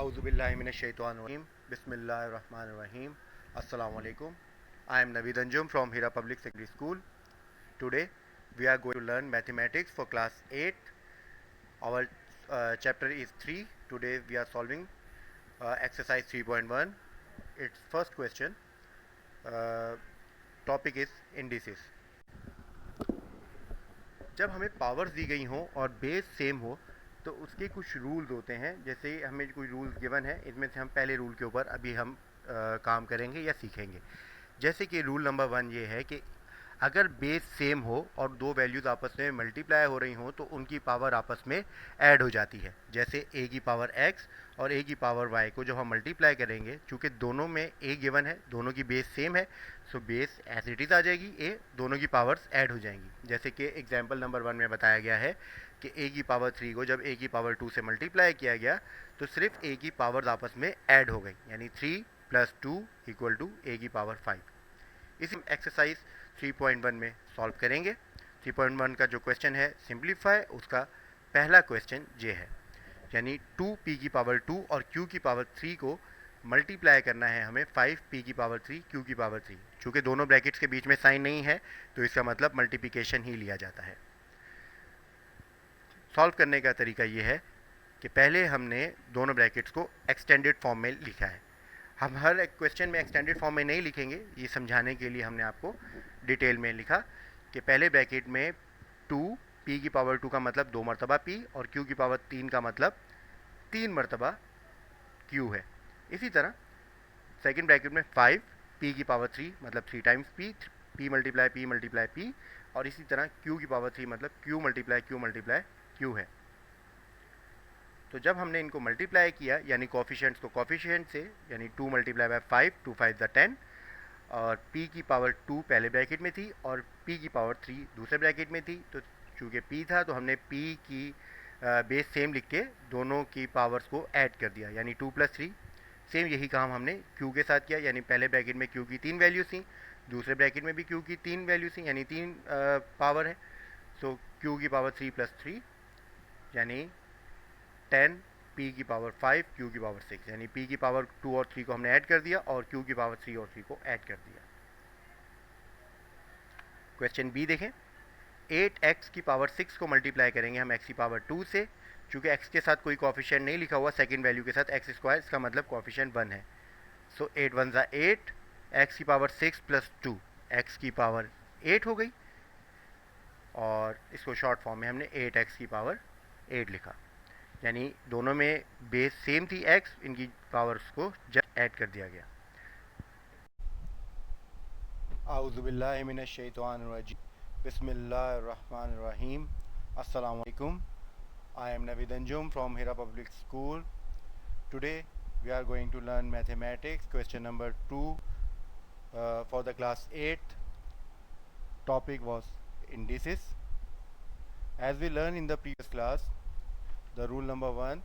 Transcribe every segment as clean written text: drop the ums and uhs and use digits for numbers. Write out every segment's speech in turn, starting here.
Auzubillahiminash-shaytanir-rajim. Bismillahir-rahmanir-rahim. Assalamu alaikum. I am Naveed Anjum from Hira Public Secondary School. Today we are going to learn mathematics for class 8. Our chapter is 3. Today we are solving exercise 3.1. Its first question. Topic is indices. जब हमें powers दी गई हों और base same हो तो उसके कुछ rules होते हैं। जैसे हमें कोई रूल्स गिवन है, इसमें से हम पहले रूल के ऊपर अभी हम काम करेंगे या सीखेंगे। जैसे कि रूल नंबर 1 ये है कि अगर बेस सेम हो और दो वैल्यूज़ आपस में मल्टीप्लाई हो रही हों तो उनकी पावर आपस में ऐड हो जाती है। जैसे a की पावर x और a की पावर y को जब हम मल्टीप्लाई करेंगे, चूँकि दोनों में a गिवन है, दोनों की बेस सेम है, so base as it is आ जाएगी, a दोनों की पावर्स ऐड हो जाएंगी। जैसे कि एग्जाम्पल नंबर 1 में बताया गया है कि a की पावर 3 को जब a की पावर 2 से मल्टीप्लाई किया गया तो सिर्फ a की पावर्स आपस में ऐड हो गई, यानी 3 + 2 = a की पावर 5। इसी एक्सरसाइज 3.1 में सॉल्व करेंगे। 3.1 का जो क्वेश्चन है सिंप्लीफाई, उसका पहला क्वेश्चन ये है, यानी 2p की पावर 2 और q की पावर 3 को मल्टीप्लाई करना है हमें 5p की पावर 3 q की पावर 3। चूँकि दोनों ब्रैकेट्स के बीच में साइन नहीं है तो इसका मतलब मल्टीप्लिकेशन ही लिया जाता है। सॉल्व करने का तरीका ये है कि पहले हमने दोनों ब्रैकेट्स को एक्सटेंडेड फॉर्म में लिखा है। हम हर एक क्वेश्चन में एक्सटेंडेड फॉर्म में नहीं लिखेंगे, ये समझाने के लिए हमने आपको डिटेल में लिखा कि पहले ब्रैकेट में 2p की पावर 2 का मतलब 2 मरतबा p और q की पावर 3 का मतलब 3 मरतबा q है। इसी तरह सेकंड ब्रैकेट में 5p की पावर 3 मतलब 3 times p, p multiply p, और इसी तरह q की पावर 3 मतलब q मल्टीप्लाई q है। तो जब हमने इनको मल्टीप्लाई किया, यानी कोफिशिएंट्स को कोफिशिएंट से, यानी 2 × 5 2 5 10, और p की पावर 2 पहले ब्रैकेट में थी और p की पावर 3 दूसरे ब्रैकेट में थी, तो चूँकि p था तो हमने p की बेस सेम लिख के दोनों की पावर्स को ऐड कर दिया, यानी 2 + 3। सेम यही काम हमने q के साथ किया, यानी पहले ब्रैकेट में q की 3 वैल्यूज थी, दूसरे ब्रैकेट में भी q की 3 वैल्यूज थी, यानी 3 पावर है। सो q की पावर 3 + 3 यानी 10, p की पावर 5 q की पावर 6, यानी p की पावर 2 और 3 को हमने ऐड कर दिया और q की पावर 3 और 3 को ऐड कर दिया। क्वेश्चन बी देखें, 8x की पावर 6 को मल्टीप्लाई करेंगे हम x की पावर 2 से। चूँकि x के साथ कोई कोफिशिएंट नहीं लिखा हुआ, सेकंड वैल्यू के साथ x², इसका मतलब कोफिशिएंट 1 है। सो 8 1 = 8, x की पावर 6 + 2 x की पावर 8 हो गई, और इसको शॉर्ट फॉर्म में हमने 8x की पावर 8 लिखा, यानी दोनों में बेस सेम थी x, इनकी पावर्स को जस्ट ऐड कर दिया गया। आउज़ुबिल्लाहिमिनश्शैतानिर्रजीम, बिस्मिल्लाहिर्रहमानिर्रहीम। अस्सलामु अलैकुम। I am Naveed Anjum from Hira Public School. Today we are going to learn mathematics, question number 2 for the class 8. Topic was indices. As we learned in the previous class, the rule number 1,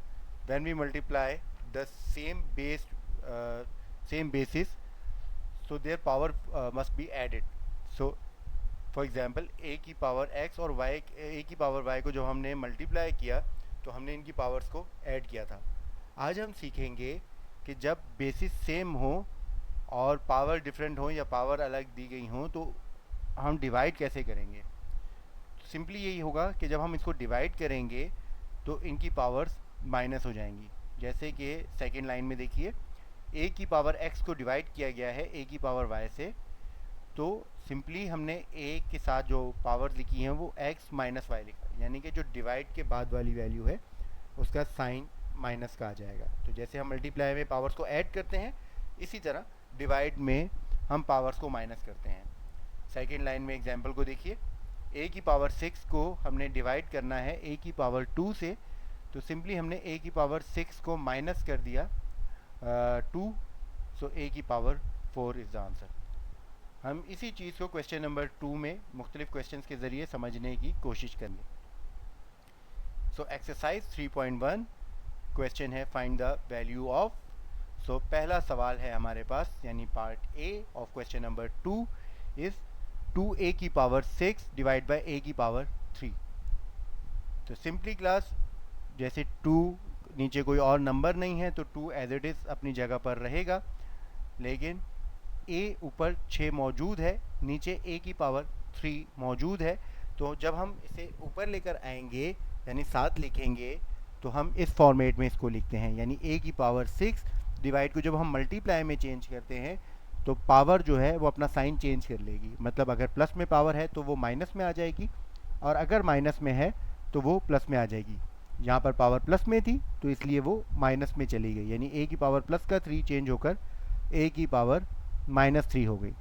when we multiply the same bases, so their power must be added. So for example a की power x और a की power y को जब हमने multiply किया तो हमने इनकी पावर्स को ऐड किया था। आज हम सीखेंगे कि जब बेसिस सेम हो और पावर डिफरेंट हो या पावर अलग दी गई हो तो हम डिवाइड कैसे करेंगे। तो सिंपली यही होगा कि जब हम इसको डिवाइड करेंगे तो इनकी पावर्स माइनस हो जाएंगी। जैसे कि सेकेंड लाइन में देखिए, a की पावर x को डिवाइड किया गया है a की पावर y से, तो सिंपली हमने a के साथ जो पावर लिखी हैं वो x - y लिखा, यानी कि जो डिवाइड के बाद वाली वैल्यू है उसका साइन माइनस का आ जाएगा। तो जैसे हम मल्टीप्लाई में पावर्स को ऐड करते हैं, इसी तरह डिवाइड में हम पावर्स को माइनस करते हैं। सेकेंड लाइन में एग्जांपल को देखिए, a की पावर 6 को हमने डिवाइड करना है a की पावर 2 से, तो सिंपली हमने a की पावर 6 को माइनस कर दिया 2, सो a की पावर 4 इज़ द आंसर। हम इसी चीज़ को क्वेश्चन नंबर 2 में मुख्तलिफ क्वेश्चंस के ज़रिए समझने की कोशिश करेंगे। सो एक्सरसाइज 3.1 क्वेश्चन है फाइंड द वैल्यू ऑफ। सो पहला सवाल है हमारे पास, यानी part A of question number 2 is 2a की पावर 6 डिवाइड बाय a की पावर 3। तो सिंपली क्लास, जैसे 2 नीचे कोई और नंबर नहीं है तो 2 एज इट इज़ अपनी जगह पर रहेगा, लेकिन a ऊपर 6 मौजूद है, नीचे a की पावर 3 मौजूद है। तो जब हम इसे ऊपर लेकर आएंगे यानी 7 लिखेंगे तो हम इस फॉर्मेट में इसको लिखते हैं, यानी a की पावर 6 डिवाइड को जब हम मल्टीप्लाई में चेंज करते हैं तो पावर जो है वो अपना साइन चेंज कर लेगी। मतलब अगर प्लस में पावर है तो वो माइनस में आ जाएगी, और अगर माइनस में है तो वो प्लस में आ जाएगी। यहाँ पर पावर प्लस में थी तो इसलिए वो माइनस में चली गई, यानी a की पावर प्लस का 3 चेंज होकर a की पावर -3 हो गई।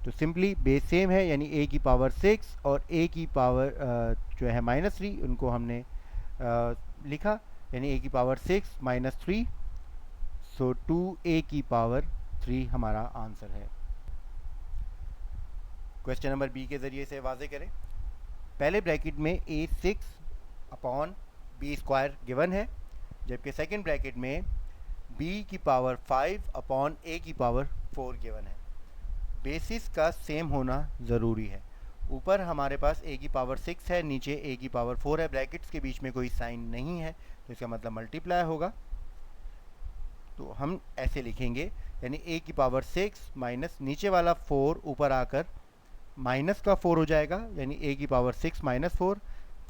तो सिंपली बेस सेम है, यानी a की पावर 6 और a की पावर जो है -3, उनको हमने लिखा, यानी a की पावर 6 -3, सो 2a की पावर 3 हमारा आंसर है। क्वेश्चन नंबर बी के ज़रिए से वाजे करें। पहले ब्रैकेट में a 6/b² गिवन है, जबकि सेकंड ब्रैकेट में b की पावर 5/a की पावर 4 गिवन है। बेसिस का सेम होना ज़रूरी है। ऊपर हमारे पास a की पावर 6 है, नीचे a की पावर 4 है, ब्रैकेट्स के बीच में कोई साइन नहीं है तो इसका मतलब मल्टीप्लाई होगा। तो हम ऐसे लिखेंगे, यानी a की पावर 6 माइनस नीचे वाला 4 ऊपर आकर माइनस का 4 हो जाएगा, यानी a की पावर 6 -4।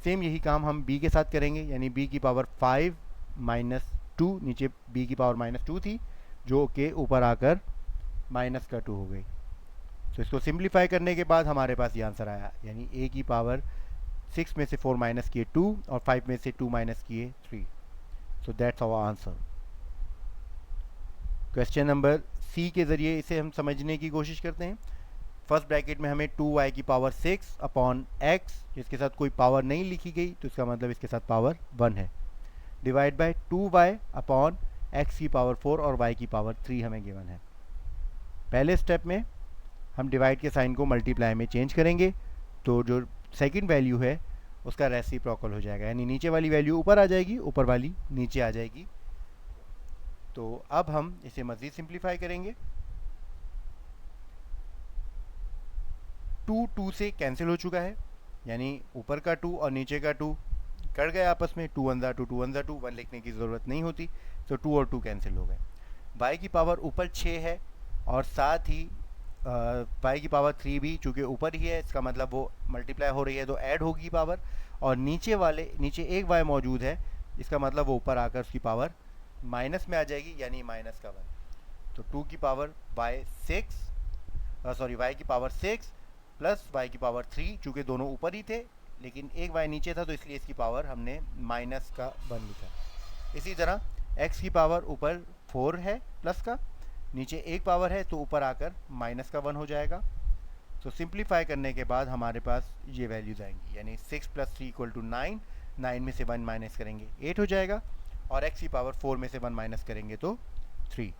सेम यही काम हम b के साथ करेंगे, यानी b की पावर 5 -2, नीचे b की पावर -2 थी जो कि ऊपर आकर माइनस का 2 हो गई। तो इसको सिंप्लीफाई करने के बाद हमारे पास ये आंसर आया, यानी a की पावर 6 में से 4 माइनस किए 2 और 5 में से 2 माइनस किए 3। So that's our answer. Question number C के ज़रिए इसे हम समझने की कोशिश करते हैं। फर्स्ट ब्रैकेट में हमें 2y की पावर 6/x, जिसके साथ कोई पावर नहीं लिखी गई तो इसका मतलब इसके साथ पावर 1 है, डिवाइड बाय 2y/x की पावर 4 और y की पावर 3 हमें गिवन है। पहले स्टेप में हम डिवाइड के साइन को मल्टीप्लाई में चेंज करेंगे तो जो सेकंड वैल्यू है उसका रेसिप्रोकल हो जाएगा, यानी नीचे वाली वैल्यू ऊपर आ जाएगी, ऊपर वाली नीचे आ जाएगी। तो अब हम इसे मज़ीद सिंप्लीफाई करेंगे। 2 से कैंसिल हो चुका है, यानी ऊपर का 2 और नीचे का 2 कट गए आपस में, 2 1 2 2 1 2, 1 लिखने की ज़रूरत नहीं होती, तो 2 और 2 कैंसिल हो गए। y की पावर ऊपर 6 है और साथ ही y की पावर 3 भी चूँकि ऊपर ही है, इसका मतलब वो मल्टीप्लाई हो रही है तो ऐड होगी पावर, और नीचे एक y मौजूद है, इसका मतलब वो ऊपर आकर उसकी पावर माइनस में आ जाएगी, यानी -1। तो 2 की पावर y की पावर 6 प्लस y की पावर 3, चूँकि दोनों ऊपर ही थे लेकिन एक y नीचे था तो इसलिए इसकी पावर हमने -1 लिखा। इसी तरह x की पावर ऊपर 4 है प्लस का, नीचे एक पावर है तो ऊपर आकर -1 हो जाएगा। तो सिंप्लीफाई करने के बाद हमारे पास ये वैल्यूज़ आएंगी, यानी 6 + 3 = 9, 9 में से 1 माइनस करेंगे 8 हो जाएगा, और x की पावर 4 में से 1 माइनस करेंगे तो 3।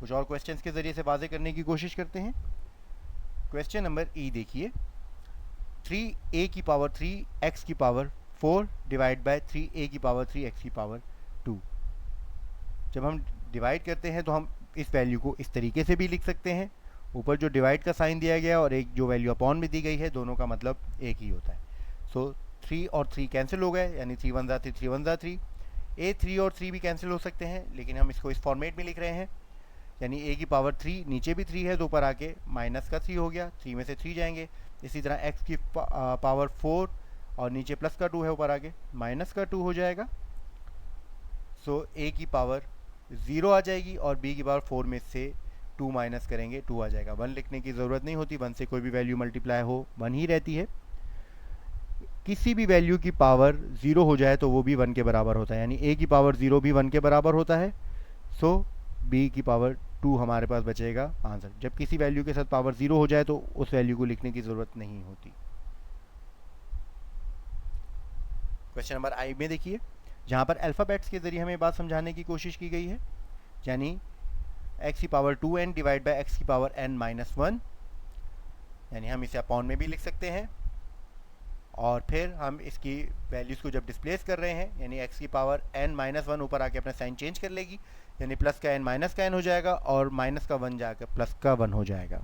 कुछ और क्वेश्चंस के ज़रिए से वाज़े करने की कोशिश करते हैं। क्वेश्चन नंबर ई देखिए, 3a की पावर 3 x की पावर 4 डिवाइड बाय 3a की पावर 3 x की पावर 2। जब हम डिवाइड करते हैं तो हम इस वैल्यू को इस तरीके से भी लिख सकते हैं, ऊपर जो डिवाइड का साइन दिया गया और एक जो वैल्यू अपॉन में दी गई है, दोनों का मतलब एक ही होता है। सो 3 और 3 कैंसिल हो गए, यानी 3 1 3 3 1 3। a 3 और 3 भी कैंसिल हो सकते हैं, लेकिन हम इसको इस फॉर्मेट में लिख रहे हैं, यानी a की पावर 3 नीचे भी 3 है तो ऊपर आके -3 हो गया, 3 में से 3 जाएंगे। इसी तरह x की पावर 4 और नीचे +2 है, ऊपर आके -2 हो जाएगा। सो a की पावर 0 आ जाएगी और b की पावर 4 में से 2 माइनस करेंगे 2 आ जाएगा। 1 लिखने की ज़रूरत नहीं होती, 1 से कोई भी वैल्यू मल्टीप्लाई हो 1 ही रहती है। किसी भी वैल्यू की पावर 0 हो जाए तो वो भी 1 के बराबर होता है, यानी a की पावर 0 भी 1 के बराबर होता है। सो b की पावर 2 हमारे पास बचेगा आंसर। जब किसी वैल्यू के साथ पावर 0 हो जाए तो उस वैल्यू को लिखने की ज़रूरत नहीं होती। क्वेश्चन नंबर आई में देखिए, जहाँ पर अल्फ़ाबेट्स के ज़रिए हमें बात समझाने की कोशिश की गई है, यानी x की power 2n divide by x की पावर n-1, यानी हम इसे अपॉन में भी लिख सकते हैं। और फिर हम इसकी वैल्यूज़ को जब डिस्प्लेस कर रहे हैं, यानी x की पावर n-1 ऊपर आके अपना साइन चेंज कर लेगी, यानी प्लस का n माइनस का n हो जाएगा और माइनस का 1 जाकर प्लस का 1 हो जाएगा।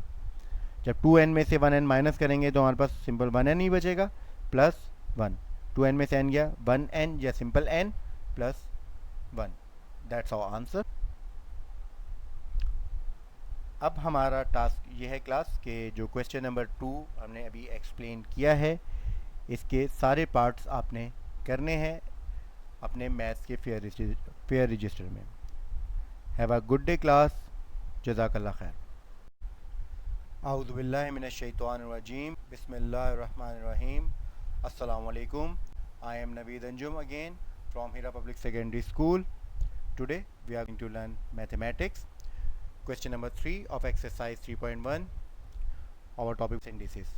जब 2n में से 1n माइनस करेंगे तो हमारे पास सिंपल 1n ही बचेगा प्लस 1। 2n में से n गया 1n या simple n plus 1, that's our answer. अब हमारा टास्क ये है क्लास के जो क्वेश्चन नंबर 2 हमने अभी एक्सप्लेन किया है, इसके सारे पार्ट्स आपने करने हैं अपने मैथ्स के फेयर रजिस्टर में। Have a good day class, जज़ाकल्लाह खैर। आऊज़ु बिल्लाहि मिनश शैतानिर रजीम, बिस्मिल्लाहिर रहमानिर रहीम, अस्सलाम वालेकुम। I am Naveed Anjum again from Hira public secondary school. Today we are going to learn mathematics, question number 3 of exercise 3.1, our topic indices.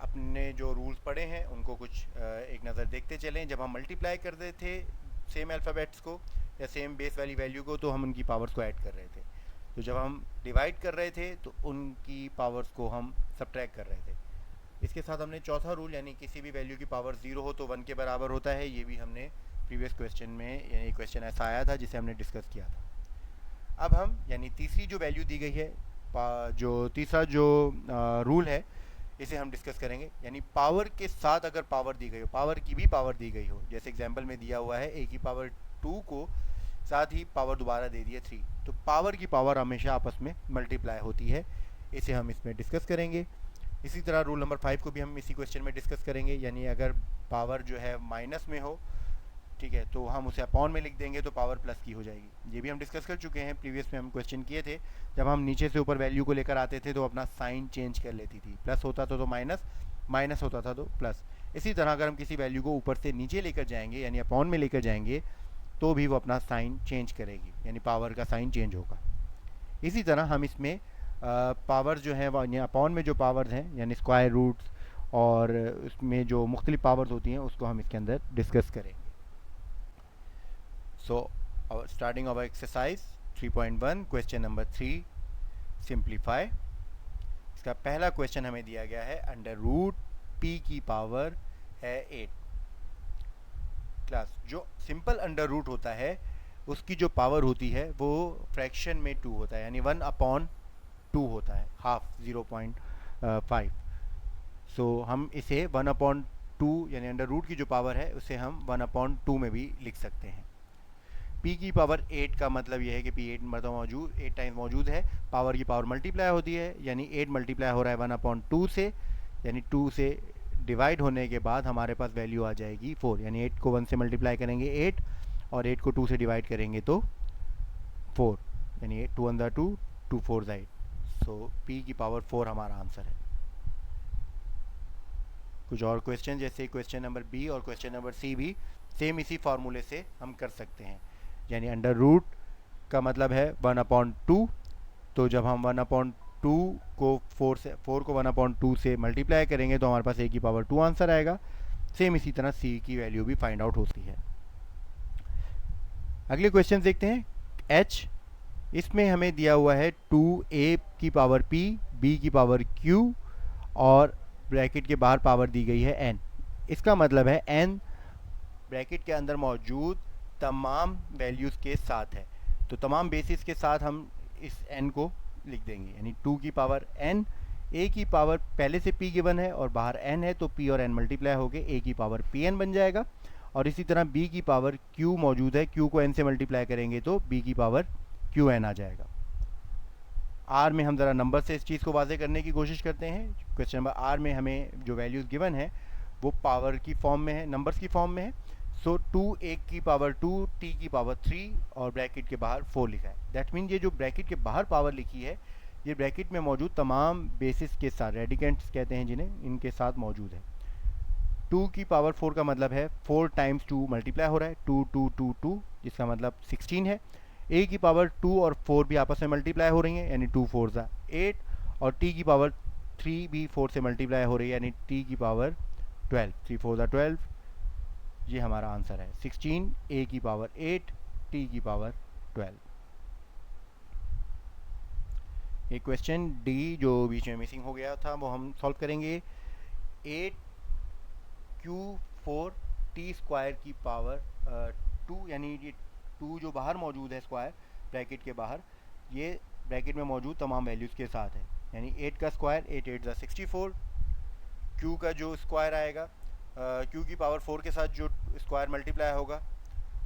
अपने जो रूल्स पढ़े हैं उनको कुछ एक नज़र देखते चलें। जब हम मल्टीप्लाई करते थे सेम अल्फ़ाबेट्स को या सेम बेस वाली वैल्यू को तो हम उनकी पावर्स को ऐड कर रहे थे, तो जब हम डिवाइड कर रहे थे तो उनकी पावर्स को हम सब्ट्रैक्ट कर रहे थे। इसके साथ हमने चौथा रूल यानी किसी भी वैल्यू की पावर 0 हो तो 1 के बराबर होता है, ये भी हमने प्रीवियस क्वेश्चन में, यानी क्वेश्चन ऐसा आया था जिसे हमने डिस्कस किया था। अब हम यानी तीसरी जो वैल्यू दी गई है, जो तीसरा जो रूल है इसे हम डिस्कस करेंगे। यानी पावर के साथ अगर पावर दी गई हो, पावर की भी पावर दी गई हो, जैसे एग्जांपल में दिया हुआ है a की पावर 2 को साथ ही पावर दोबारा दे दी है 3, तो पावर की पावर हमेशा आपस में मल्टीप्लाई होती है, इसे हम इसमें डिस्कस करेंगे। इसी तरह रूल नंबर 5 को भी हम इसी क्वेश्चन में डिस्कस करेंगे। यानी अगर पावर जो है माइनस में हो, ठीक है, तो हम उसे अपॉन में लिख देंगे तो पावर प्लस की हो जाएगी। ये भी हम डिस्कस कर चुके हैं, प्रीवियस में हम क्वेश्चन किए थे। जब हम नीचे से ऊपर वैल्यू को लेकर आते थे तो अपना साइन चेंज कर लेती थी, प्लस होता था तो माइनस, माइनस होता था तो प्लस। इसी तरह अगर हम किसी वैल्यू को ऊपर से नीचे लेकर जाएंगे यानी अपॉन में लेकर जाएंगे तो भी वो अपना साइन चेंज करेगी, यानी पावर का साइन चेंज होगा। इसी तरह हम इसमें पावर जो है यानी अपॉन में जो पावर्स हैं यानी स्क्वायर रूट्स और उसमें जो मुख्तलिफ पावर्स होती हैं उसको हम इसके अंदर डिस्कस करेंगे। So starting our exercise 3.1 question number 3, simplify। इसका पहला क्वेश्चन हमें दिया गया है अंडर रूट p की पावर है 8। क्लास जो सिंपल अंडर रूट होता है उसकी जो पावर होती है वो फ्रैक्शन में 2 होता है, यानी 1/2 होता है, हाफ 0.5। सो हम इसे 1/2 यानी अंडर रूट की जो पावर है उसे हम 1/2 में भी लिख सकते हैं। p की पावर 8 का मतलब यह है कि p 8 मतलब मौजूद 8 टाइम्स मौजूद है, पावर की पावर मल्टीप्लाई होती है, यानी 8 मल्टीप्लाई हो रहा है 1/2 से, यानी 2 से डिवाइड होने के बाद हमारे पास वैल्यू आ जाएगी 4, यानी 8 को 1 से मल्टीप्लाई करेंगे 8 और 8 को 2 से डिवाइड करेंगे तो 4, यानी 8 2 1 2 2 4 8। सो p की पावर 4 हमारा आंसर है। कुछ और क्वेश्चन जैसे क्वेश्चन नंबर बी और क्वेश्चन नंबर सी भी सेम इसी फार्मूले से हम कर सकते हैं। यानी अंडर रूट का मतलब है 1/2, तो जब हम 1/2 को 4 को 1/2 से मल्टीप्लाई करेंगे तो हमारे पास a की पावर 2 आंसर आएगा। सेम इसी तरह c की वैल्यू भी फाइंड आउट होती है। अगले क्वेश्चन देखते हैं h। इसमें हमें दिया हुआ है 2a की पावर p, b की पावर q और ब्रैकेट के बाहर पावर दी गई है n। इसका मतलब है n ब्रैकेट के अंदर मौजूद तमाम वैल्यूज़ के साथ है, तो तमाम बेसिस के साथ हम इस n को लिख देंगे, यानी 2 की पावर n, a की पावर पहले से p गिवन है और बाहर n है तो p और n मल्टीप्लाई होके a की पावर pn बन जाएगा। और इसी तरह b की पावर q मौजूद है, q को n से मल्टीप्लाई करेंगे तो b की पावर qn आ जाएगा। r में हम ज़रा नंबर से इस चीज़ को वाजे करने की कोशिश करते हैं। क्वेश्चन नंबर r में हमें जो वैल्यूज़ गिवन है वो पावर की फॉर्म में है, नंबर्स की फॉर्म में है। सो 2a की पावर 2, t की पावर 3 और ब्रैकेट के बाहर 4 लिखा है। दैट मीन ये जो ब्रैकेट के बाहर पावर लिखी है ये ब्रैकेट में मौजूद तमाम बेसिस के साथ, रेडिकेंट्स कहते हैं जिन्हें, इनके साथ मौजूद है। 2 की पावर 4 का मतलब है 4 टाइम्स 2 मल्टीप्लाई हो रहा है, 2 2 2 2, जिसका मतलब 16 है। a की पावर 2 और 4 भी आपस में मल्टीप्लाई हो रही हैं, यानी 2 4 8, और t की पावर 3 भी 4 से मल्टीप्लाई हो रही है, यानी t की पावर 12, 3 4 12। ये हमारा आंसर है 16, a की पावर 8, t की पावर 12। एक क्वेश्चन डी जो बीच में मिसिंग हो गया था वो हम सॉल्व करेंगे। 8q4 t स्क्वायर की पावर 2, यानी ये 2 जो बाहर मौजूद है स्क्वायर ब्रैकेट के बाहर, ये ब्रैकेट में मौजूद तमाम वैल्यूज़ के साथ है, यानी 8 का स्क्वायर 8 8 64, q का जो स्क्वायर आएगा क्यू की पावर 4 के साथ जो स्क्वायर मल्टीप्लाई होगा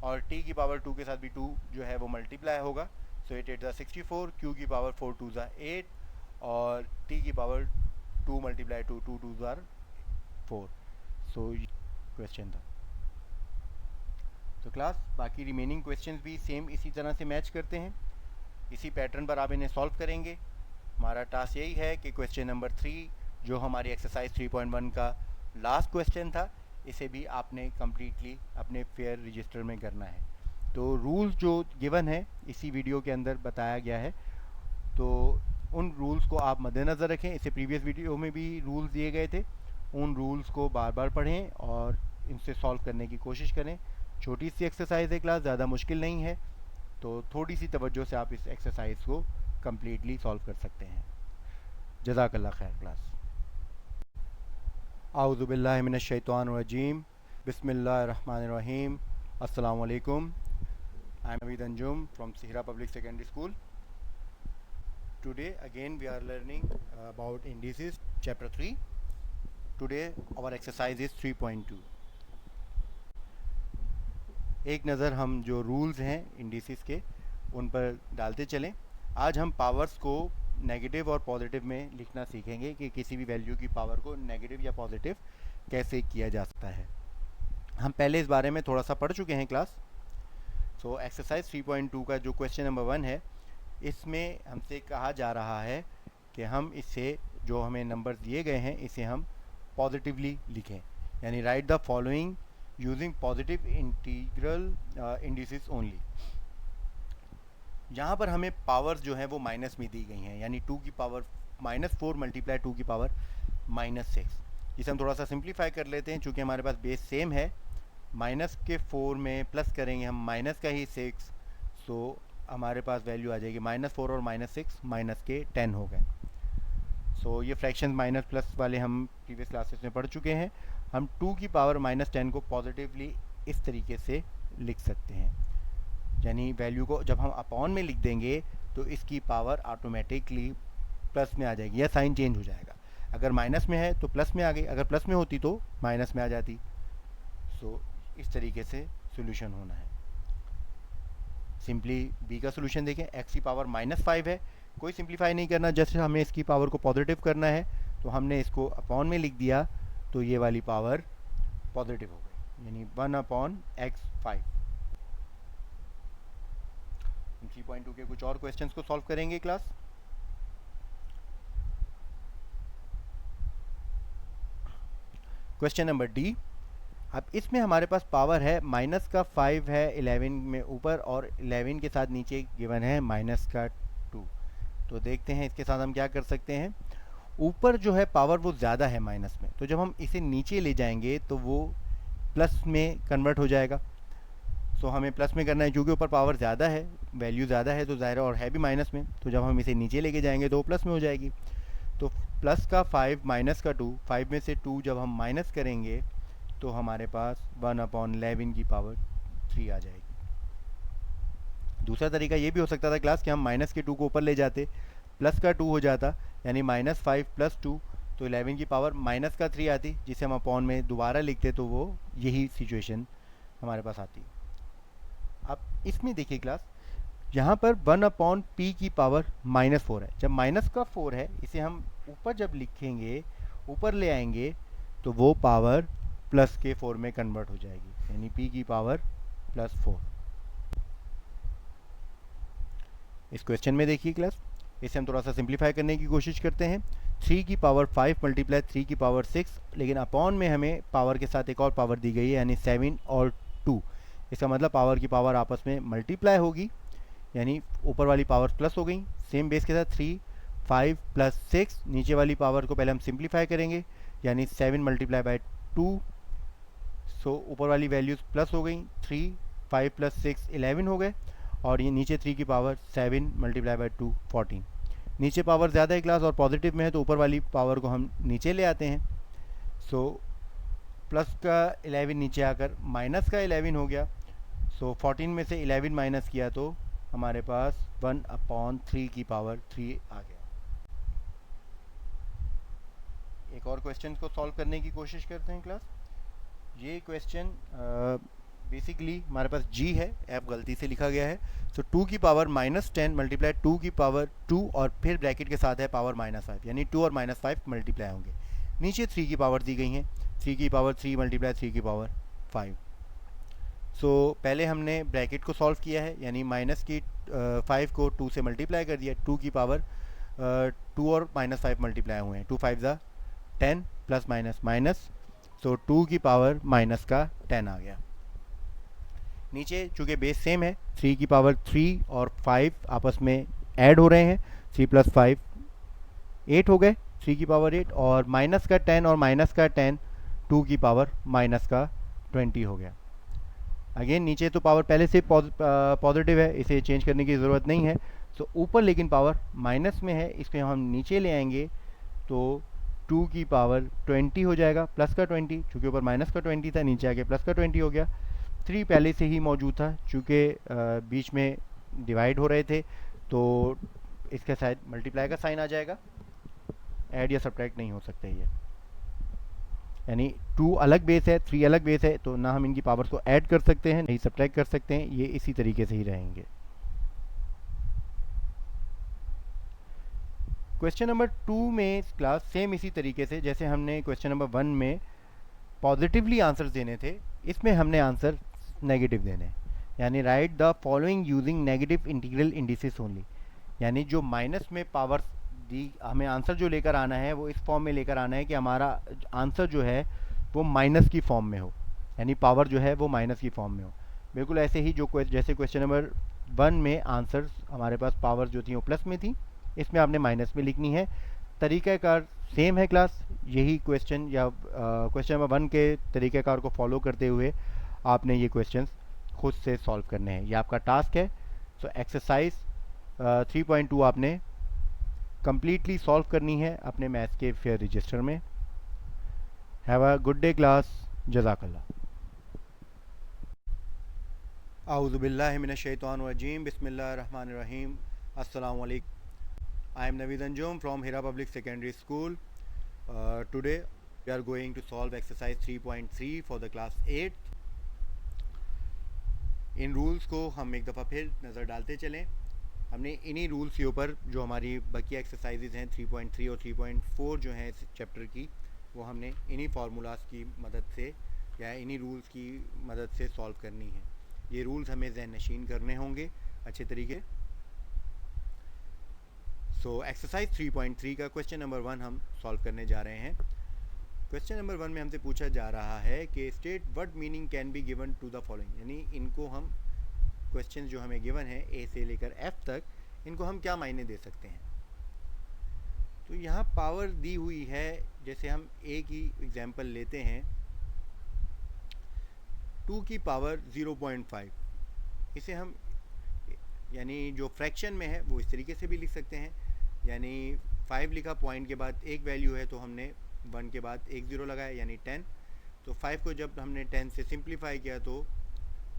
और टी की पावर 2 के साथ भी 2 जो है वो मल्टीप्लाई होगा. सो 8 8 64, क्यू की पावर 4 2 8 और टी की पावर 2 मल्टीप्लाई 2 2 2 4. सो क्वेश्चन था. तो क्लास बाकी रिमेनिंग क्वेश्चंस भी सेम इसी तरह से मैच करते हैं. इसी पैटर्न पर आप इन्हें सॉल्व करेंगे. हमारा टास्क यही है कि क्वेश्चन नंबर 3 जो हमारी एक्सरसाइज 3.1 का लास्ट क्वेश्चन था, इसे भी आपने कम्प्लीटली अपने फेयर रजिस्टर में करना है. तो रूल्स जो गिवन है इसी वीडियो के अंदर बताया गया है, तो उन रूल्स को आप मद्देनज़र रखें. इससे प्रीवियस वीडियो में भी रूल्स दिए गए थे, उन रूल्स को बार बार पढ़ें और इनसे सॉल्व करने की कोशिश करें. छोटी सी एक्सरसाइज है क्लास, ज़्यादा मुश्किल नहीं है, तो थोड़ी सी तवज्जो से आप इस एक्सरसाइज को कम्प्लीटली सॉल्व कर सकते हैं. जज़ाकल्लाह खैर क्लास. आऊज़ु बिल्लाहि मिनश शैतानिर रजीम. बिस्मिल्लाहिर्रहमानिर्रहीम. अस्सलाम वालेकुम. I am Naveed Anjum from Sihra Public Secondary School. Today again we are learning about indices chapter 3. Today our exercise is 3.2. एक नज़र हम जो रूल्स हैं इंडिसेस के उन पर डालते चलें. आज हम पावर्स को नेगेटिव और पॉजिटिव में लिखना सीखेंगे कि किसी भी वैल्यू की पावर को नेगेटिव या पॉजिटिव कैसे किया जा सकता है. हम पहले इस बारे में थोड़ा सा पढ़ चुके हैं क्लास. सो एक्सरसाइज 3.2 का जो क्वेश्चन नंबर 1 है, इसमें हमसे कहा जा रहा है कि हम इसे जो हमें नंबर दिए गए हैं इसे हम पॉजिटिवली लिखें. यानी right the following using positive integral indices only. यहाँ पर हमें पावर्स जो हैं वो माइनस में दी गई हैं, यानी 2 की पावर -4 मल्टीप्लाई 2 की पावर -6. इसे हम थोड़ा सा सिंप्लीफाई कर लेते हैं. चूँकि हमारे पास बेस सेम है, माइनस के 4 में प्लस करेंगे हम माइनस का ही 6, सो हमारे पास वैल्यू आ जाएगी -4 और -6 माइनस के 10 हो गए. सो ये फ्रैक्शन माइनस प्लस वाले हम प्रीवियस क्लासेस में पढ़ चुके हैं. हम 2 की पावर -10 को पॉजिटिवली इस तरीके से लिख सकते हैं. यानी वैल्यू को जब हम अपॉन में लिख देंगे तो इसकी पावर ऑटोमेटिकली प्लस में आ जाएगी या साइन चेंज हो जाएगा. अगर माइनस में है तो प्लस में आ गई, अगर प्लस में होती तो माइनस में आ जाती. सो इस तरीके से सॉल्यूशन होना है. सिंपली बी का सॉल्यूशन देखें. एक्स की पावर -5 है, कोई सिंप्लीफाई नहीं करना, जैसे हमें इसकी पावर को पॉजिटिव करना है तो हमने इसको अपॉन में लिख दिया तो ये वाली पावर पॉजिटिव हो गई, यानी 1/x5. 3.2 के कुछ और क्वेश्चंस को सॉल्व करेंगे क्लास. Question number D. अब इसमें हमारे पास पावर है माइनस का 5 है 11 में ऊपर और 11 के साथ नीचे गिवन है -2. तो देखते हैं इसके साथ हम क्या कर सकते हैं. ऊपर जो है पावर वो ज़्यादा है माइनस में, तो जब हम इसे नीचे ले जाएंगे तो वो प्लस में कन्वर्ट हो जाएगा. सो हमें प्लस में करना है, क्योंकि ऊपर पावर ज़्यादा है, वैल्यू ज़्यादा है तो ज़ाहिर और है भी माइनस में, तो जब हम इसे नीचे लेके जाएंगे तो वो प्लस में हो जाएगी. तो प्लस का 5 माइनस का 2, 5 में से 2 जब हम माइनस करेंगे तो हमारे पास 1/11 की पावर 3 आ जाएगी. दूसरा तरीका ये भी हो सकता था क्लास कि हम माइनस के 2 को ऊपर ले जाते, प्लस का 2 हो जाता, यानी -5 + 2 तो 11 की पावर माइनस का 3 आती, जिसे हम अपॉन में दोबारा लिखते तो वो यही सिचुएशन हमारे पास आती. अब इसमें देखिए क्लास, यहाँ पर 1/p की पावर -4 है. जब माइनस का 4 है, इसे हम ऊपर जब लिखेंगे, ऊपर ले आएंगे तो वो पावर प्लस के 4 में कन्वर्ट हो जाएगी, यानी p की पावर +4. इस क्वेश्चन में देखिए क्लास, इसे हम थोड़ा सा सिंप्लीफाई करने की कोशिश करते हैं. 3 की पावर 5 मल्टीप्लाई 3 की पावर 6, लेकिन अपॉन में हमें पावर के साथ एक और पावर दी गई है, यानी 7 और 2. इसका मतलब पावर की पावर आपस में मल्टीप्लाई होगी, यानी ऊपर वाली पावर प्लस हो गई. सेम बेस के साथ 3 5 + 6, नीचे वाली पावर को पहले हम सिंप्लीफाई करेंगे, यानी 7 × 2. सो ऊपर वाली वैल्यूज़ प्लस हो गई. 3 5 + 6 11 हो गए, और ये नीचे 3 की पावर 7 × 2 14. नीचे पावर ज़्यादा है क्लास और पॉजिटिव में है, तो ऊपर वाली पावर को हम नीचे ले आते हैं. सो प्लस का 11 नीचे आकर माइनस का 11 हो गया. सो 14 में से 11 माइनस किया तो हमारे पास 1/3 की पावर 3 आ गया. एक और क्वेश्चन को सॉल्व करने की कोशिश करते हैं क्लास. ये क्वेश्चन बेसिकली हमारे पास जी है, एफ गलती से लिखा गया है। सो 2 की पावर -10 मल्टीप्लाई 2 की पावर 2 और फिर ब्रैकेट के साथ है पावर -5, यानी 2 और -5 मल्टीप्लाई होंगे। नीचे 3 की पावर दी गई हैं, 3 की पावर 3 मल्टीप्लाई 3 की पावर 5। सो पहले हमने ब्रैकेट को सॉल्व किया है, यानी माइनस की 5 को 2 से मल्टीप्लाई कर दिया, 2 की पावर 2 और -5 मल्टीप्लाई हुए हैं, 2 5 ज़ा 10 प्लस माइनस माइनस, सो 2 की पावर माइनस का 10 आ गया। नीचे चूँकि बेस सेम है, 3 की पावर 3 और 5 आपस में ऐड हो रहे हैं, 3 प्लस 5 8 हो गए, 3 की पावर 8, और माइनस का 10 और माइनस का 10 2 की पावर माइनस का 20 हो गया। अगेन नीचे तो पावर पहले से पॉजिटिव है, इसे चेंज करने की ज़रूरत नहीं है। सो ऊपर लेकिन पावर माइनस में है, इसको हम नीचे ले आएंगे तो 2 की पावर 20 हो जाएगा, प्लस का 20, चूँकि ऊपर माइनस का 20 था, नीचे आके प्लस का 20 हो गया। 3 पहले से ही मौजूद था, चूँकि बीच में डिवाइड हो रहे थे, तो इसके साथ मल्टीप्लाई का साइन आ जाएगा, ऐड या सब्ट्रैक्ट नहीं हो सकता ये, यानी 2 अलग बेस है, 3 अलग बेस है, तो ना हम इनकी पावर्स को ऐड कर सकते हैं नहीं सब्ट्रैक्ट कर सकते हैं, ये इसी तरीके से ही रहेंगे। क्वेश्चन नंबर 2 में क्लास सेम इसी तरीके से जैसे हमने क्वेश्चन नंबर 1 में पॉजिटिवली आंसर्स देने थे, इसमें हमने आंसर नेगेटिव देने हैं, यानी right the following using negative integral indices only, यानी जो माइनस में पावर्स दी, हमें आंसर जो लेकर आना है वो इस फॉर्म में लेकर आना है कि हमारा आंसर जो है वो माइनस की फॉर्म में हो, यानी पावर जो है वो माइनस की फॉर्म में हो। बिल्कुल ऐसे ही जो जैसे क्वेश्चन नंबर 1 में आंसर्स हमारे पास पावर जो थी वो प्लस में थी, इसमें आपने माइनस में लिखनी है। तरीक़ाकार सेम है क्लास, यही क्वेश्चन या क्वेश्चन नंबर 1 के तरीक़ाकार को फॉलो करते हुए आपने ये क्वेश्चंस खुद से सॉल्व करने हैं, ये आपका टास्क है। सो एक्सरसाइज 3.2 आपने कंप्लीटली सॉल्व करनी है अपने मैथ्स के फेयर रजिस्टर में। Have a good day class, जज़ाकल्लाह। आउज़ुबिल्लाहि मिनश्शैतानिर्रजीम, बिस्मिल्लाहिर्रहमानिर्रहीम, अस्सलाम वालेकुम। I am Naveed Anjum from Hira Public Secondary School. Today we are going to solve exercise 3.3 for the class 8. In rules को हम एक दफ़ा फिर नज़र डालते चलें। हमने इन्हीं रूल्स के ऊपर जो हमारी बाकी एक्सरसाइजेज हैं 3.3 और 3.4 जो हैं इस चैप्टर की, वो हमने इन्हीं फार्मूलाज की मदद से या इन्हीं रूल्स की मदद से सॉल्व करनी है। ये रूल्स हमें ज़हन नशीन करने होंगे अच्छे तरीके। सो एक्सरसाइज 3.3 का क्वेश्चन नंबर 1 हम सॉल्व करने जा रहे हैं। क्वेश्चन नंबर 1 में हमसे पूछा जा रहा है कि state what meaning can be given to the following, यानी इनको हम क्वेश्चन जो हमें गिवन है ए से लेकर एफ तक, इनको हम क्या मायने दे सकते हैं। तो यहाँ पावर दी हुई है, जैसे हम ए की एग्जांपल लेते हैं, 2 की पावर 0.5, इसे हम यानी जो फ्रैक्शन में है वो इस तरीके से भी लिख सकते हैं, यानी 5 लिखा, पॉइंट के बाद एक वैल्यू है तो हमने 1 के बाद एक ज़ीरो लगाया यानी 10। तो 5 को जब हमने 10 से सिंप्लीफाई किया तो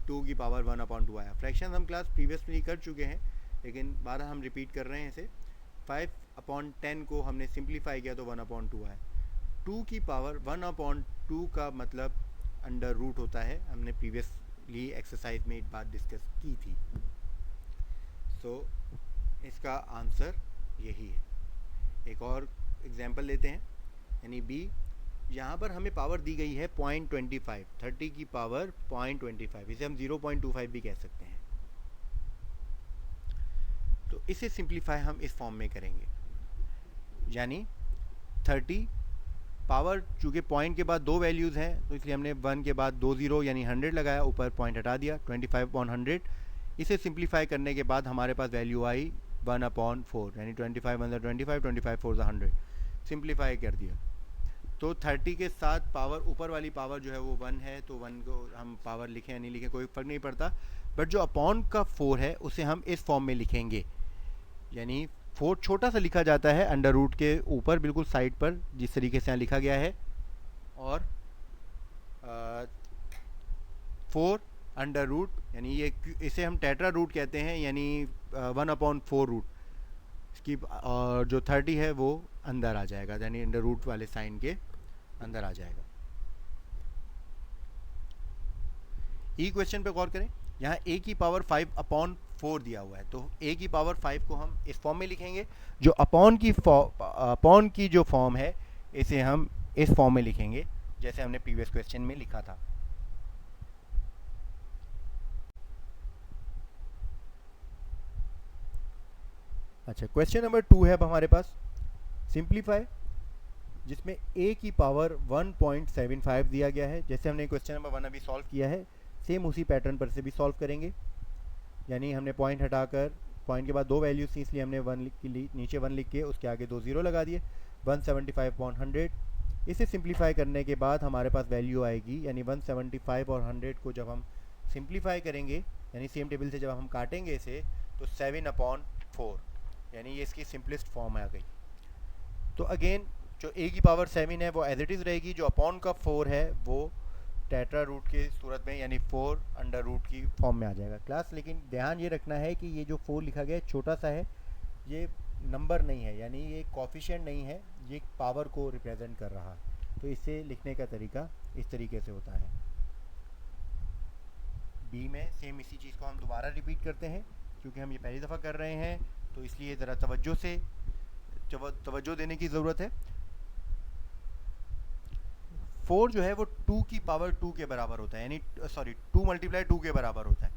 2 की पावर 1/2 आया। फ्रैक्शन हम क्लास प्रीवियसली कर चुके हैं, लेकिन 12 हम रिपीट कर रहे हैं इसे। 5/10 को हमने सिंप्लीफाई किया तो 1/2 आया। 2 की पावर 1/2 का मतलब अंडर रूट होता है, हमने प्रीवियसली एक्सरसाइज में एक बात डिस्कस की थी। सो इसका आंसर यही है। एक और एग्जांपल लेते हैं, यानी बी, यहाँ पर हमें पावर दी गई है 0.25, 30 की पावर 0.25, इसे हम 0.25 भी कह सकते हैं। तो इसे सिंप्लीफाई हम इस फॉर्म में करेंगे, यानी 30 पावर, चूँकि पॉइंट के बाद दो वैल्यूज़ हैं तो इसलिए हमने 1 के बाद 2 ज़ीरो यानी 100 लगाया, ऊपर पॉइंट हटा दिया, 25/100। इसे सिंप्लीफाई करने के बाद हमारे पास वैल्यू आई 1/4, यानी 25 1 25, 25 4 100, सिंप्लीफाई कर दिया। तो 30 के साथ पावर, ऊपर वाली पावर जो है वो 1 है, तो 1 को हम पावर लिखें या नहीं लिखें कोई फ़र्क नहीं पड़ता, बट जो अपॉन का 4 है उसे हम इस फॉर्म में लिखेंगे, यानी 4 छोटा सा लिखा जाता है अंडर रूट के ऊपर बिल्कुल साइड पर, जिस तरीके से यहाँ लिखा गया है, और 4 अंडर रूट, यानी ये इसे हम टेट्रा रूट कहते हैं, यानी 1/4 रूट इसकी, और जो 30 है वो अंदर आ जाएगा, यानी अंडर रूट वाले साइन के अंदर आ जाएगा। ई क्वेश्चन पे गौर करें, यहाँ a की पावर 5/4 दिया हुआ है, तो a की पावर 5 को हम इस फॉर्म में लिखेंगे। जो अपॉन की जो फॉर्म है इसे हम इस फॉर्म में लिखेंगे जैसे हमने प्रीवियस क्वेश्चन में लिखा था। अच्छा, क्वेश्चन नंबर 2 है अब हमारे पास सिंप्लीफाई, जिसमें a की पावर 1.75 दिया गया है। जैसे हमने क्वेश्चन नंबर 1 अभी सॉल्व किया है, सेम उसी पैटर्न पर से भी सॉल्व करेंगे। यानी हमने पॉइंट हटाकर, पॉइंट के बाद दो वैल्यूज थी इसलिए हमने नीचे 1 लिख के उसके आगे 2 0 लगा दिए। 175/100। इसे सिंप्लीफाई करने के बाद हमारे पास वैल्यू आएगी, यानी 175 और 100 को जब हम सिंप्लीफाई करेंगे, यानी सेम टेबल से जब हम काटेंगे इसे, तो 7/4, यानी ये इसकी सिंपलेस्ट फॉर्म आ गई। तो अगेन जो a की पावर 7 है वो एज इट इज़ रहेगी, जो अपॉन का 4 है वो टेट्रा रूट के सूरत में यानी 4 अंडर रूट की फॉर्म में आ जाएगा क्लास। लेकिन ध्यान ये रखना है कि ये जो 4 लिखा गया है छोटा सा है, ये नंबर नहीं है, यानी ये कोफिशिएंट नहीं है, ये पावर को रिप्रेजेंट कर रहा है। तो इसे लिखने का तरीका इस तरीके से होता है। बी में सेम इसी चीज़ को हम दोबारा रिपीट करते हैं, क्योंकि हम ये पहली दफ़ा कर रहे हैं तो इसलिए ज़रा तवज्जो देने की ज़रूरत है। 4 जो है वो 2 की पावर 2 के बराबर होता है, यानी 2 मल्टीप्लाई 2 के बराबर होता है।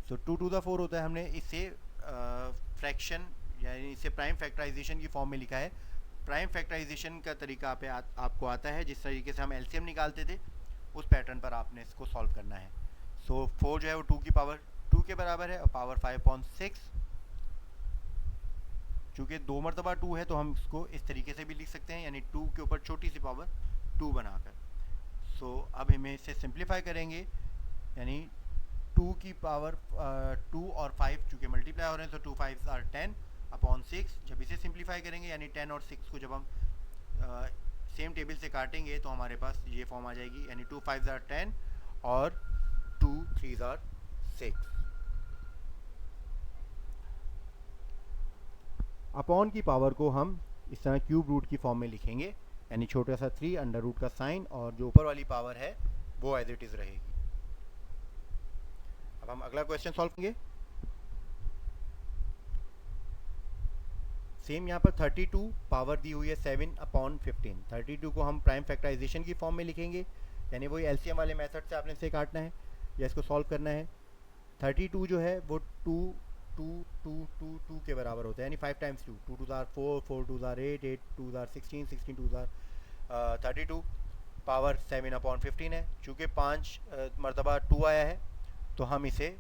सो 2 to the 4 होता है। हमने इसे फ्रैक्शन यानी इसे प्राइम फैक्टराइजेशन की फॉर्म में लिखा है। प्राइम फैक्टराइजेशन का तरीका आपको आता है, जिस तरीके से हम एलसीएम निकालते थे उस पैटर्न पर आपने इसको सॉल्व करना है। सो 4 जो है वो 2 की पावर 2 के बराबर है और पावर 5/6। चूँकि 2 मरतबा 2 है तो हम इसको इस तरीके से भी लिख सकते हैं, यानी 2 के ऊपर छोटी सी पावर 2 बनाकर। सो अब हमें इसे सिंप्लीफाई करेंगे, यानी 2 की पावर 2 और 5 चूँकि मल्टीप्लाई हो रहे हैं, तो 2 5 are 10/6। जब इसे सिंप्लीफाई करेंगे यानी 10 और 6 को जब हम सेम टेबल से काटेंगे तो हमारे पास ये फॉर्म आ जाएगी, यानी 2 5 are 10 और 2 3 are 6। अपॉन की पावर को हम इस तरह क्यूब रूट की फॉर्म में लिखेंगे, यानी छोटा सा 3 अंडर रूट का साइन, और जो ऊपर वाली पावर है वो एज इट इज़ रहेगी। अब हम अगला क्वेश्चन सॉल्व करेंगे। सेम यहाँ पर 32 पावर दी हुई है 7/15। 32 को हम प्राइम फैक्टराइजेशन की फॉर्म में लिखेंगे, यानी वही एलसीएम वाले मेथड से आपने इसे काटना है या इसको सॉल्व करना है। 32 जो है वो 2 2 2 2 2 के बराबर होता है, यानी 5 times 2, 2 2 are 4, 4 2 are 8, 8 2 are 16, 16 2 are 32। Power 7/15 है। चूँकि 5 मरतबा 2 आया है तो हम इसे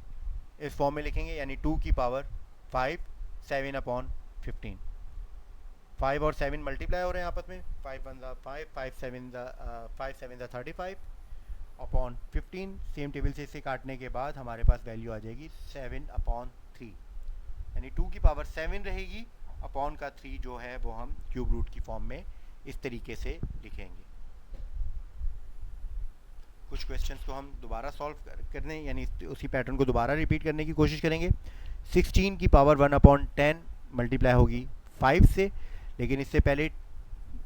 इस फॉर्म में लिखेंगे, यानी 2 की पावर 5 7/15। 5 और 7 मल्टीप्लाई हो रहे हैं आपस में, 5 1 5, 5 7 35/15। सेम टेबल से इसे काटने के बाद हमारे पास वैल्यू आ जाएगी 7/3, यानी 2 की पावर 7 रहेगी, अपॉन का 3 जो है वो हम क्यूब रूट की फॉर्म में इस तरीके से लिखेंगे। कुछ क्वेश्चंस को हम दोबारा सॉल्व करने यानी उसी पैटर्न को दोबारा रिपीट करने की कोशिश करेंगे। 16 की पावर 1/10 मल्टीप्लाई होगी 5 से, लेकिन इससे पहले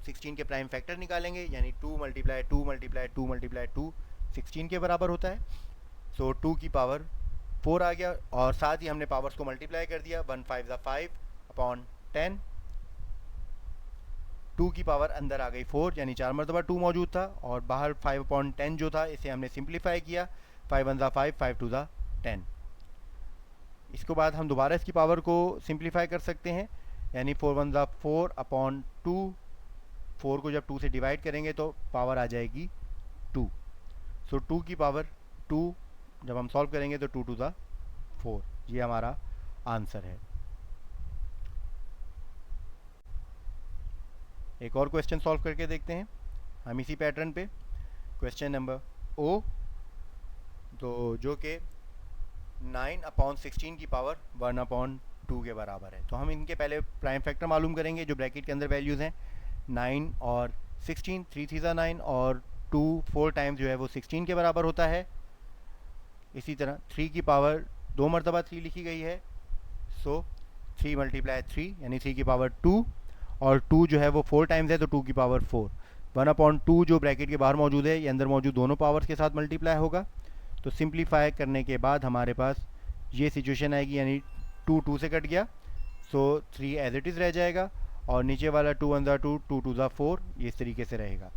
16 के प्राइम फैक्टर निकालेंगे, यानी 2 × 2 × 2 × 2 16 के बराबर होता है। सो 2 की पावर 4 आ गया, और साथ ही हमने पावर्स को मल्टीप्लाई कर दिया। 1 5 5/10। 2 की पावर अंदर आ गई 4, यानी 4 मरतबा 2 मौजूद था, और बाहर 5/10 जो था इसे हमने सिंप्लीफाई किया। 5 1 5, 5 2 10। इसके बाद हम दोबारा इसकी पावर को सिंप्लीफाई कर सकते हैं, यानी 4 1 4/2। 4 को जब 2 से डिवाइड करेंगे तो पावर आ जाएगी 2। सो 2 की पावर 2 जब हम सॉल्व करेंगे तो 2 2 4। ये हमारा आंसर है। एक और क्वेश्चन सॉल्व करके देखते हैं हम इसी पैटर्न पे। क्वेश्चन नंबर ओ, तो जो कि 9/16 की पावर 1/2 के बराबर है। तो हम इनके पहले प्राइम फैक्टर मालूम करेंगे जो ब्रैकेट के अंदर वैल्यूज़ हैं। 9 और 16, 3 3 9, और 2 4 टाइम्स जो है वो 16 के बराबर होता है। इसी तरह 3 की पावर 2 मरतबा 3 लिखी गई है, सो 3 × 3 यानी 3 की पावर 2, और 2 जो है वो 4 टाइम्स है तो 2 की पावर 4। 1/2 जो ब्रैकेट के बाहर मौजूद है ये अंदर मौजूद दोनों पावर्स के साथ मल्टीप्लाई होगा, तो सिंप्लीफाई करने के बाद हमारे पास ये सिचुएशन आएगी, यानी 2 2 से कट गया, सो 3 एज इट इज़ रह जाएगा, और नीचे वाला 2 1 2 2 2 4 ये इस तरीके से रहेगा।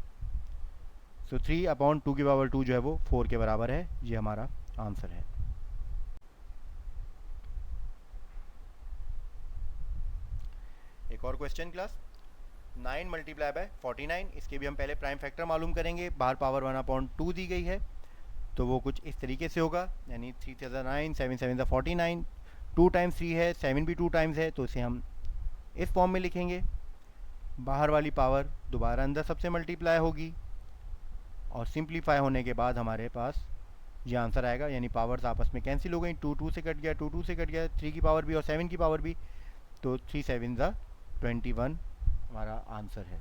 सो 3/2 की पावर 2 जो है वो 4 के बराबर है। ये हमारा आंसर है। एक और क्वेश्चन क्लास, 9 मल्टीप्लाई बाय 49, इसके भी हम पहले प्राइम फैक्टर मालूम करेंगे। बाहर पावर 1/2 दी गई है, तो वो कुछ इस तरीके से होगा, यानी 3 3 9, 7 7 49, 2 टाइम्स 3 है, 7 भी 2 टाइम्स है, तो इसे हम इस फॉर्म में लिखेंगे। बाहर वाली पावर दोबारा अंदर सबसे मल्टीप्लाई होगी, और सिंप्लीफाई होने के बाद हमारे पास ये आंसर आएगा, यानी पावर्स आपस में कैंसिल हो गई। 2 2 से कट गया, 2 2 से कट गया, 3 की पावर भी और 7 की पावर भी, तो 3 7 21 हमारा आंसर है।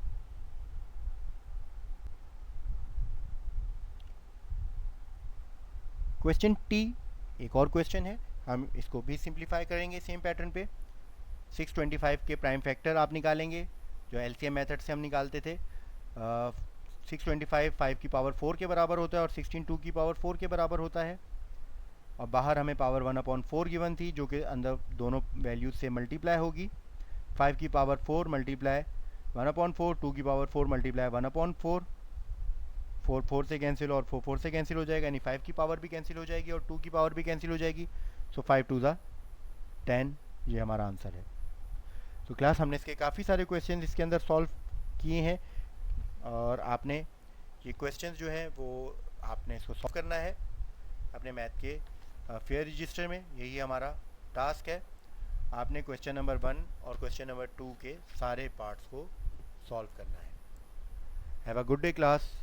क्वेश्चन टी एक और क्वेश्चन है, हम इसको भी सिंप्लीफाई करेंगे सेम पैटर्न पे। 625 के प्राइम फैक्टर आप निकालेंगे, जो एलसीएम मेथड से हम निकालते थे। 625 5 की पावर 4 के बराबर होता है, और 16 2 की पावर 4 के बराबर होता है। और बाहर हमें पावर 1/4 गिवन थी, जो कि अंदर दोनों वैल्यूज से मल्टीप्लाई होगी। 5 की पावर 4 मल्टीप्लाई 1/4, 2 की पावर 4 मल्टीप्लाई 1/4, 4 4 से कैंसिल और 4 4 से कैंसिल हो जाएगा, यानी 5 की पावर भी कैंसिल हो जाएगी और 2 की पावर भी कैंसिल हो जाएगी। सो 5 2 10, ये हमारा आंसर है। तो क्लास हमने इसके काफ़ी सारे क्वेश्चन इसके अंदर सॉल्व किए हैं, और आपने ये क्वेश्चंस जो हैं वो आपने इसको सॉल्व करना है अपने मैथ के फेयर रजिस्टर में। यही हमारा टास्क है। आपने क्वेश्चन नंबर 1 और क्वेश्चन नंबर 2 के सारे पार्ट्स को सॉल्व करना है। Have a good day class.